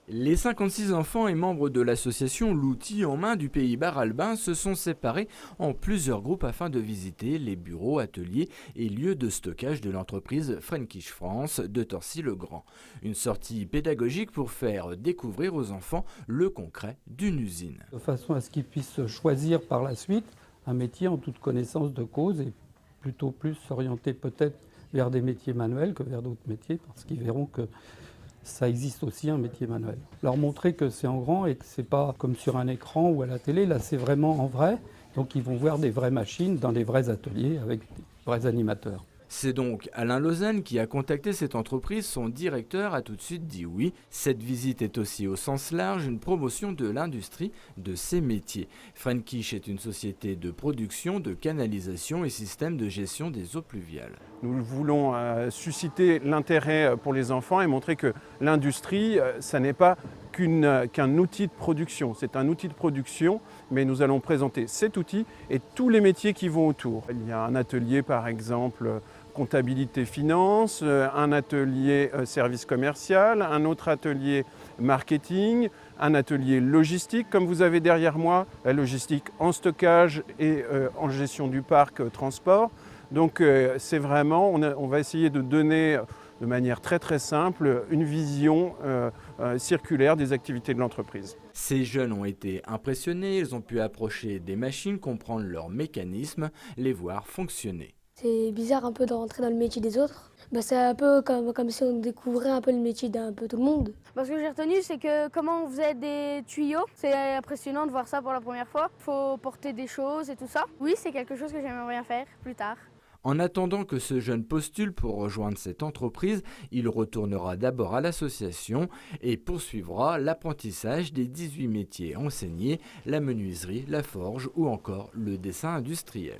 Les 56 enfants et membres de l'association L'Outil en main du Pays Bar-Albin se sont séparés en plusieurs groupes afin de visiter les bureaux, ateliers et lieux de stockage de l'entreprise Frankish France de Torcy-le-Grand. Une sortie pédagogique pour faire découvrir aux enfants le concret d'une usine. De façon à ce qu'ils puissent choisir par la suite un métier en toute connaissance de cause et plutôt plus s'orienter peut-être vers des métiers manuels que vers d'autres métiers parce qu'ils verront que ça existe aussi un métier manuel. Leur montrer que c'est en grand et que c'est pas comme sur un écran ou à la télé, là c'est vraiment en vrai. Donc ils vont voir des vraies machines dans des vrais ateliers avec des vrais animateurs. C'est donc Alain Lausanne qui a contacté cette entreprise. Son directeur a tout de suite dit oui. Cette visite est aussi au sens large une promotion de l'industrie de ces métiers. Frankish est une société de production, de canalisation et système de gestion des eaux pluviales. Nous voulons susciter l'intérêt pour les enfants et montrer que l'industrie, ça n'est pas qu'un outil de production. C'est un outil de production, mais nous allons présenter cet outil et tous les métiers qui vont autour. Il y a un atelier par exemple comptabilité finance, un atelier service commercial, un autre atelier marketing, un atelier logistique comme vous avez derrière moi, la logistique en stockage et en gestion du parc transport. Donc c'est vraiment, on va essayer de donner de manière très simple une vision circulaire des activités de l'entreprise. Ces jeunes ont été impressionnés, ils ont pu approcher des machines, comprendre leurs mécanismes, les voir fonctionner. C'est bizarre un peu de rentrer dans le métier des autres. C'est un peu comme si on découvrait un peu le métier d'un peu tout le monde. Ce que j'ai retenu, c'est que comment on faisait des tuyaux. C'est impressionnant de voir ça pour la première fois. Il faut porter des choses et tout ça. Oui, c'est quelque chose que j'aimerais bien faire plus tard. En attendant que ce jeune postule pour rejoindre cette entreprise, il retournera d'abord à l'association et poursuivra l'apprentissage des 18 métiers enseignés, la menuiserie, la forge ou encore le dessin industriel.